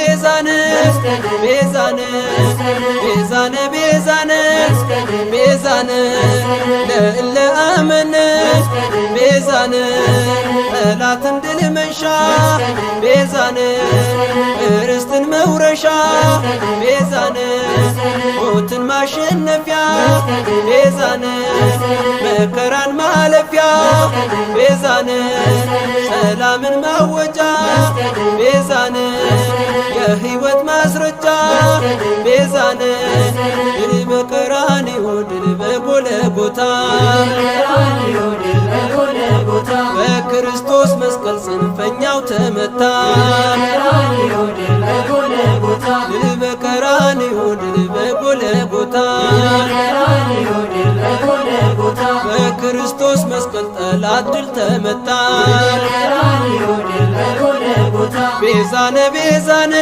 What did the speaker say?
ቤዛነ ቤዛነ ቤዛነ ቤዛነ ቤዛነ ለእለ አመነ ቤዛነ ጠላትን ድል መንሻ ቤዛነ ርስትን መውረሻ ቤዛነ ሞትን ማሸነፊያ ቤዛነ መከራን ማለፊያ ቤዛነ ሰላምን ማወጃ ቤዛነ የሕይወት ማስረጃ ቤዛነ ድል በቀራንዮ ድል በጎልጎታ በክርስቶስ መስቀል ጽንፈኛው ተመታ ድል በቀራንዮ ድል በጎልጎታ በክርስቶስ መስቀል ጠላት ድል ተመታ ቤዛነ ቤዛነ